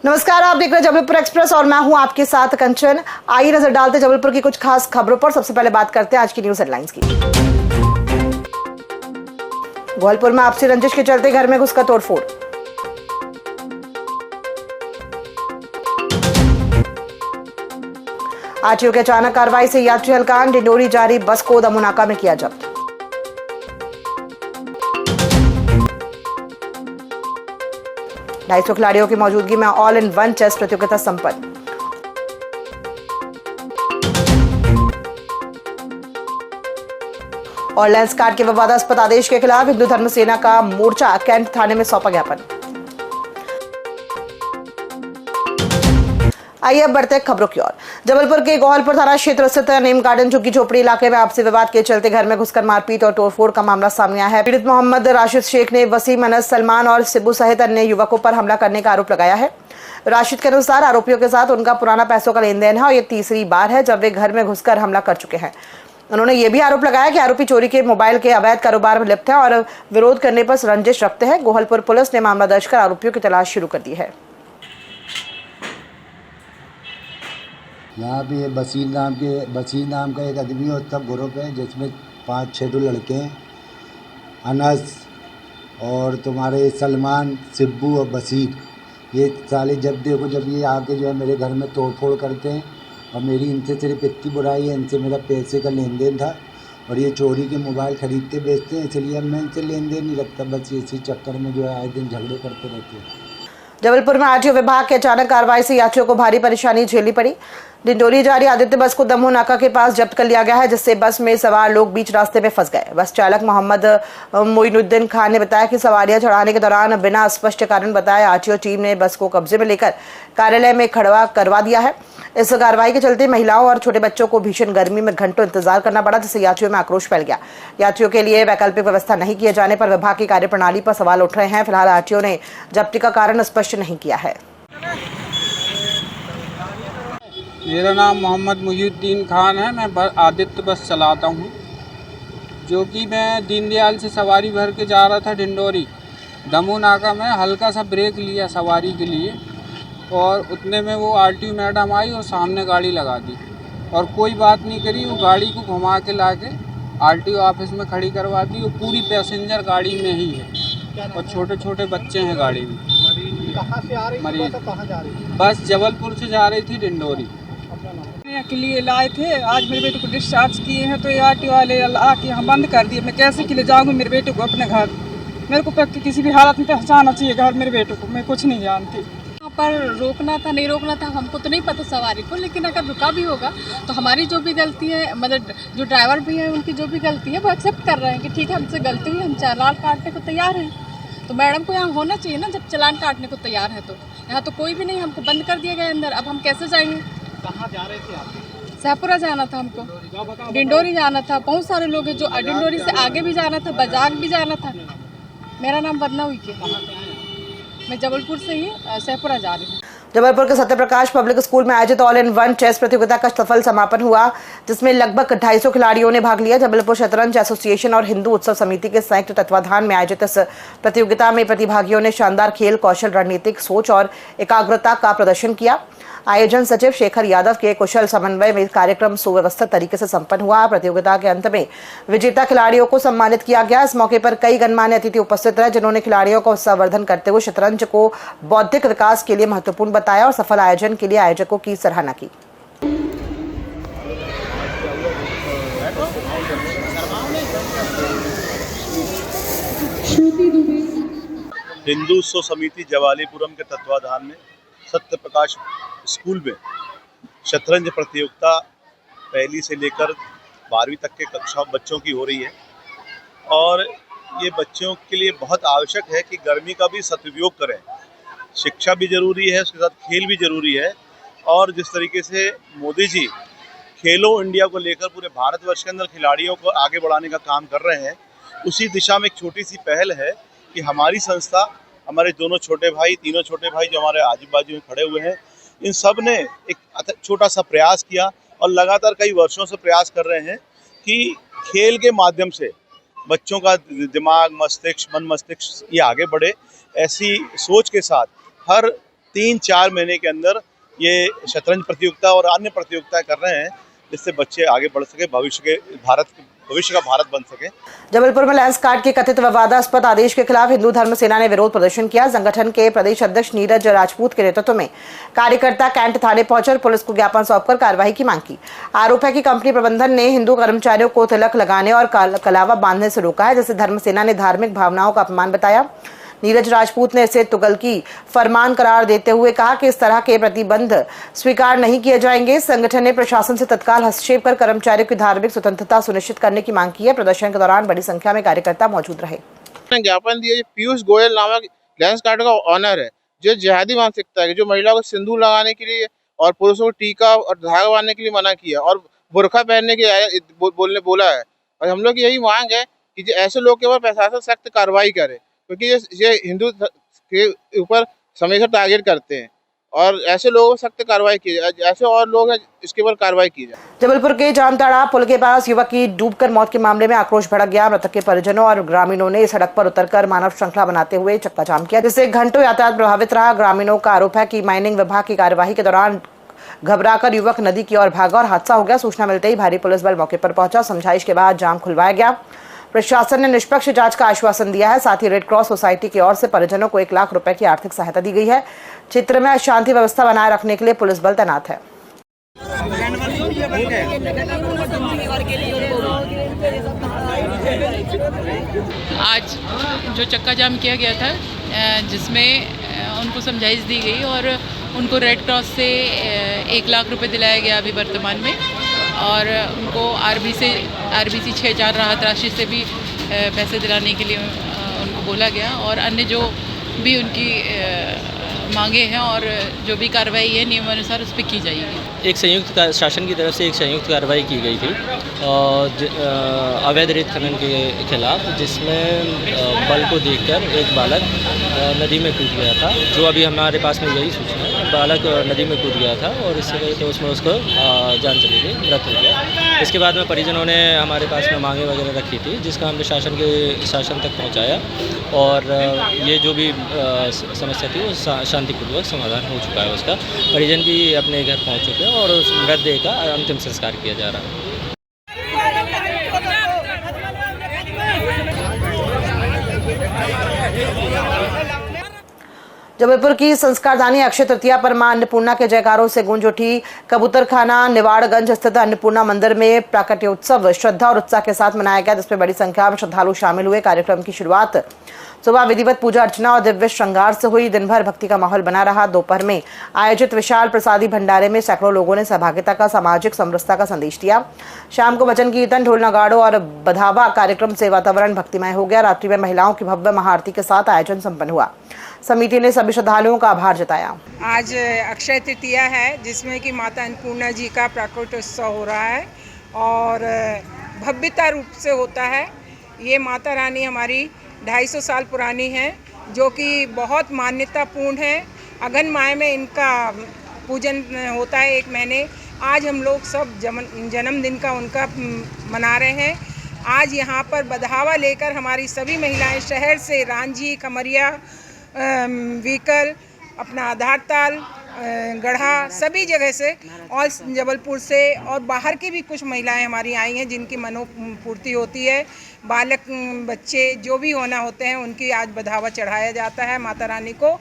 नमस्कार, आप देख रहे हैं जबलपुर एक्सप्रेस और मैं हूं आपके साथ कंचन। आइए नजर डालते जबलपुर की कुछ खास खबरों पर। सबसे पहले बात करते हैं आज की न्यूज हेडलाइंस की। गोहलपुर में आपसी रंजिश के चलते घर में घुसकर तोड़फोड़। आरटीओ के अचानक कार्रवाई से यात्री हलकान, डिंडोरी जारी बस को दमुनाका में किया जब्त। 250 खिलाड़ियों की मौजूदगी में ऑल इन वन चेस प्रतियोगिता संपन्न। और लेंस कार्ड के विवादास्पद आदेश के खिलाफ हिंदू धर्म सेना का मोर्चा कैंट थाने में सौंपा ज्ञापन। आइए अब बढ़ते हैं खबरों की ओर। जबलपुर के गोहलपुर थाना क्षेत्र स्थित नेम गार्डन झुग्गी झोपड़ी इलाके में आपसी विवाद के चलते घर में घुसकर मारपीट और तोड़फोड़ का मामला सामने आया है। पीड़ित मोहम्मद राशिद शेख ने वसीम, अनस, सलमान और सिब्बू सहित अन्य युवकों पर हमला करने का आरोप लगाया है। राशिद के अनुसार आरोपियों के साथ उनका पुराना पैसों का लेन देन है और ये तीसरी बार है जब वे घर में घुसकर हमला कर चुके हैं। उन्होंने ये भी आरोप लगाया कि आरोपी चोरी के मोबाइल के अवैध कारोबार में लिप्त है और विरोध करने पर रंजिश रखते हैं। गोहलपुर पुलिस ने मामला दर्ज कर आरोपियों की तलाश शुरू कर दी है। यहाँ पे बशीर नाम का एक आदमी और तब ग्रुप है जिसमें 5-6 लड़के हैं, अनस और तुम्हारे सलमान, सिब्बू और बशीर। ये साले जब ये आके जो है मेरे घर में तोड़फोड़ करते हैं और मेरी इनसे सिर्फ इतनी बुराई है, इनसे मेरा पैसे का लेन देन था और ये चोरी के मोबाइल खरीदते बेचते हैं, इसलिए मैं इनसे लेन देन नहीं रखता। बस इसी चक्कर में जो है आए दिन झगड़े करते रहते हैं। जबलपुर में आरटीओ विभाग के अचानक कार्रवाई से यात्रियों को भारी परेशानी झेलनी पड़ी। डिंडोरी जारी आदित्य बस को दमोह नाका के पास जब्त कर लिया गया है, जिससे बस में सवार लोग बीच रास्ते में फंस गए। बस चालक मोहम्मद मोइनुद्दीन खान ने बताया कि सवारियां चढ़ाने के दौरान बिना स्पष्ट कारण बताए आरटीओ टीम ने बस को कब्जे में लेकर कार्यालय में खड़ा करवा दिया है। इस कार्रवाई के चलते महिलाओं और छोटे बच्चों को भीषण गर्मी में घंटों इंतजार करना पड़ा, जिससे यात्रियों में आक्रोश फैल गया। यात्रियों के लिए वैकल्पिक व्यवस्था नहीं किए जाने पर विभाग की कार्यप्रणाली पर सवाल उठ रहे हैं। फिलहाल आरटीओ ने जब्ती का कारण स्पष्ट नहीं किया है। मेरा नाम मोहम्मद मुहीउद्दीन खान है। मैं आदित्य बस चलाता हूँ, जो कि मैं दीनदयाल से सवारी भर के जा रहा था डिंडोरी। दमोह नाका में हल्का सा ब्रेक लिया सवारी के लिए और उतने में वो आरटीओ मैडम आई और सामने गाड़ी लगा दी और कोई बात नहीं करी। वो गाड़ी को घुमा के ला के आरटीओ ऑफिस में खड़ी करवा दी। वो पूरी पैसेंजर गाड़ी में ही है और छोटे छोटे बच्चे हैं गाड़ी में। कहाँ से आ रही मरीज कहाँ जा रही? बस जबलपुर से जा रही थी डिंडोरी के लिए लाए थे। आज मेरे बेटे को डिस्चार्ज किए हैं तो आरटीओ वाले आके यहाँ बंद कर दिए। मैं कैसे के लिए जाऊँगी मेरे बेटे को अपने घर? मेरे को किसी भी हालत में पहचानना चाहिए घर मेरे बेटे को। मैं कुछ नहीं जानती। यहाँ पर रोकना था नहीं रोकना था हमको तो नहीं पता सवारी को, लेकिन अगर रुका भी होगा तो हमारी जो भी गलती है, मतलब जो ड्राइवर भी है उनकी जो भी गलती है वो एक्सेप्ट कर रहे हैं कि ठीक है हमसे गलती हुई, हम चालान काटने को तैयार हैं। तो मैडम को यहाँ होना चाहिए ना, जब चालान काटने को तैयार है। तो यहाँ तो कोई भी नहीं, हमको बंद कर दिया गया अंदर। अब हम कैसे जाएंगे? कहाँ जा रहे थे आप? शाहपुरा जाना था हमको, डिंडोरी जाना था। बहुत सारे लोग हैं जो डिंडोरी से आगे भी जाना था, बाजार भी जाना था। मेरा नाम वदना हुई के, मैं जबलपुर से ही शाहपुरा जा रही हूँ। जबलपुर के सत्यप्रकाश पब्लिक स्कूल में आयोजित ऑल इन वन चेस प्रतियोगिता का सफल समापन हुआ, जिसमें लगभग 250 खिलाड़ियों ने भाग लिया। जबलपुर शतरंज एसोसिएशन और हिंदू उत्सव समिति के संयुक्त तत्वाधान में आयोजित इस प्रतियोगिता में प्रतिभागियों ने शानदार खेल कौशल, रणनीतिक सोच और एकाग्रता का प्रदर्शन किया। आयोजन सचिव शेखर यादव के कुशल समन्वय में कार्यक्रम सुव्यवस्थित तरीके से संपन्न हुआ। प्रतियोगिता के अंत में विजेता खिलाड़ियों को सम्मानित किया गया। इस मौके पर कई गणमान्य अतिथि उपस्थित रहे, जिन्होंने खिलाड़ियों को संवर्धन करते हुए शतरंज को बौद्धिक विकास के लिए महत्वपूर्ण बताया और सफल आयोजन के लिए आयोजकों की सराहना की। हिंदू उत्सव समिति जवालीपुरम के तत्वाधान में सत्यप्रकाश स्कूल में शतरंज प्रतियोगिता पहली से लेकर 12वीं तक के कक्षा बच्चों की हो रही है और ये बच्चों के लिए बहुत आवश्यक है कि गर्मी का भी सदुपयोग करें। शिक्षा भी जरूरी है, उसके साथ खेल भी जरूरी है। और जिस तरीके से मोदी जी खेलो इंडिया को लेकर पूरे भारतवर्ष के अंदर खिलाड़ियों को आगे बढ़ाने का काम कर रहे हैं, उसी दिशा में एक छोटी सी पहल है कि हमारी संस्था, हमारे दोनों छोटे भाई, तीनों छोटे भाई जो हमारे आजू बाजू में खड़े हुए हैं, इन सब ने एक छोटा सा प्रयास किया और लगातार कई वर्षों से प्रयास कर रहे हैं कि खेल के माध्यम से बच्चों का दिमाग, मन मस्तिष्क ये आगे बढ़े। ऐसी सोच के साथ हर 3-4 महीने के अंदर ये शतरंज प्रतियोगिता और अन्य प्रतियोगिताएं कर रहे हैं, जिससे बच्चे आगे बढ़ सके, भविष्य का भारत बन सके। जबलपुर में लेंस कार्ड के कथित विवादास्पद आदेश के खिलाफ हिंदू धर्म सेना ने विरोध प्रदर्शन किया। संगठन के प्रदेश अध्यक्ष नीरज राजपूत के नेतृत्व में कार्यकर्ता कैंट थाने पहुंचे और पुलिस को ज्ञापन सौंपकर कार्रवाई की मांग की। आरोप है कि कंपनी प्रबंधन ने हिंदू कर्मचारियों को तिलक लगाने और कलावा बांधने से रोका है, जिसे धर्म सेना ने धार्मिक भावनाओं का अपमान बताया। नीरज राजपूत ने इसे तुगलकी फरमान करार देते हुए कहा कि इस तरह के प्रतिबंध स्वीकार नहीं किए जाएंगे। संगठन ने प्रशासन से तत्काल हस्तक्षेप कर कर्मचारियों की धार्मिक स्वतंत्रता सुनिश्चित करने की मांग की है। प्रदर्शन के दौरान बड़ी संख्या में कार्यकर्ता मौजूद रहे। ज्ञापन दिया, पीयूष गोयल नामक लेंस कार्ड का ऑनर है, जो जिहादी मानसिकता है, जो महिला को सिंदूर लगाने के लिए और पुरुषों को टीका और धागा बांधने के लिए मना किया और बुर्का पहनने के बोला है। और हम लोग की यही मांग है कि ऐसे लोग के ऊपर प्रशासन सख्त कार्रवाई करे, क्योंकि ये हिंदू के ऊपर हमेशा टारगेट करते हैं और ऐसे लोगों पर सख्त कार्रवाई की जाए। ऐसे और लोग हैं, इसके ऊपर कार्रवाई की जाए। जबलपुर के जामताड़ा पुल के पास युवक की डूबकर मौत के मामले में आक्रोश भड़क गया। मृतक के परिजनों और ग्रामीणों ने सड़क पर उतरकर मानव श्रृंखला बनाते हुए चक्का जाम किया, जिससे घंटों यातायात प्रभावित रहा। ग्रामीणों का आरोप है कि माइनिंग विभाग की कार्यवाही के दौरान घबराकर युवक नदी की ओर भागा और हादसा हो गया। सूचना मिलते ही भारी पुलिस बल मौके पर पहुंचा। समझाइश के बाद जाम खुलवाया गया। प्रशासन ने निष्पक्ष जांच का आश्वासन दिया है। साथ ही रेड क्रॉस सोसाइटी की ओर से परिजनों को 1 लाख रुपए की आर्थिक सहायता दी गई है। क्षेत्र में शांति व्यवस्था बनाए रखने के लिए पुलिस बल तैनात है। आज जो चक्का जाम किया गया था, जिसमें उनको समझाइश दी गई और उनको रेड क्रॉस से 1 लाख रुपए दिलाया गया अभी वर्तमान में, और उनको आरबीसी 6-4 राहत राशि से भी पैसे दिलाने के लिए उनको बोला गया, और अन्य जो भी उनकी मांगे हैं और जो भी कार्रवाई है नियमानुसार उस पर की जाएगी। एक संयुक्त शासन की तरफ से एक संयुक्त कार्रवाई की गई थी अवैध रेत खनन के खिलाफ, जिसमें बल को देखकर एक बालक नदी में कूद गया था। जो अभी हमारे पास में यही सूचना है, बालक नदी में कूद गया था और इससे वजह से उसमें उसको जान चली गई, मृत हो गया। इसके बाद में परिजनों ने हमारे पास में मांगे वगैरह रखी थी, जिसका हमने शासन तक पहुँचाया, और ये जो भी समस्या थी वो शांतिपूर्वक समाधान हो चुका है। उसका परिजन भी अपने घर पहुंच चुके हैं और उस मृतदेह का अंतिम संस्कार किया जा रहा है। जबलपुर की संस्कारधानी अक्षय तृतीया पर मां अन्नपूर्णा के जयकारों से गूंज उठी। कबूतरखाना निवाड़गंज स्थित अन्नपूर्णा मंदिर में प्राकट्योत्सव श्रद्धा और उत्साह के साथ मनाया गया, जिसमें बड़ी संख्या में श्रद्धालु शामिल हुए। कार्यक्रम की शुरुआत सुबह विधिवत पूजा अर्चना और दिव्य श्रृंगार से हुई। दिन भर भक्ति का माहौल बना रहा। दोपहर में आयोजित विशाल प्रसादी भंडारे में सैकड़ों लोगों ने सहभागिता का, सामाजिक समरसता का संदेश दिया। शाम को भजन कीर्तन, ढोल नगाड़ों और बधावा कार्यक्रम से वातावरण भक्तिमय हो गया। रात्रि में महिलाओं की भव्य महाआरती के साथ आयोजन संपन्न हुआ। समिति ने सभी श्रद्धालुओं का आभार जताया। आज अक्षय तृतीया है, जिसमें कि माता अन्नपूर्णा जी का प्राकट्योत्सव हो रहा है और भव्यता रूप से होता है। ये माता रानी हमारी 250 साल पुरानी है, जो कि बहुत मान्यतापूर्ण है। अगन माह में इनका पूजन होता है 1 महीने। आज हम लोग सब जन्मदिन का उनका मना रहे हैं। आज यहाँ पर बधावा लेकर हमारी सभी महिलाएं शहर से, रांझी, खमरिया, वीकल, अपना आधारताल, गढ़ा, सभी जगह से और जबलपुर से और बाहर की भी कुछ महिलाएं हमारी आई हैं, जिनकी मनोपूर्ति होती है। बालक बच्चे जो भी होना होते हैं, उनकी आज बधावा चढ़ाया जाता है माता रानी को।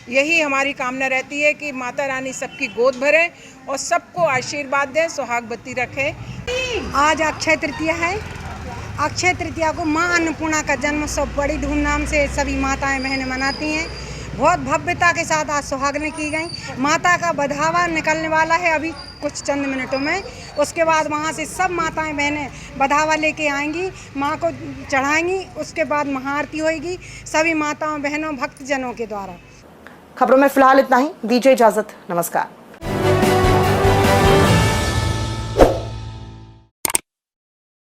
यही हमारी कामना रहती है कि माता रानी सबकी गोद भरे और सबको आशीर्वाद दें, सुहागवती रखें। आज अक्षय तृतीया है। अक्षय तृतीया को माँ अन्नपूर्णा का जन्मोत्सव बड़ी धूमधाम से सभी माताएं बहनें मनाती हैं। बहुत भव्यता के साथ आज सुहागनें की गई। माता का बधावा निकलने वाला है अभी कुछ चंद मिनटों में। उसके बाद वहाँ से सब माताएं बहनें बधावा लेके आएंगी, माँ को चढ़ाएंगी। उसके बाद महाआरती होगी सभी माताओं बहनों भक्तजनों के द्वारा। खबरों में फिलहाल इतना ही। दीजिए इजाजत। नमस्कार।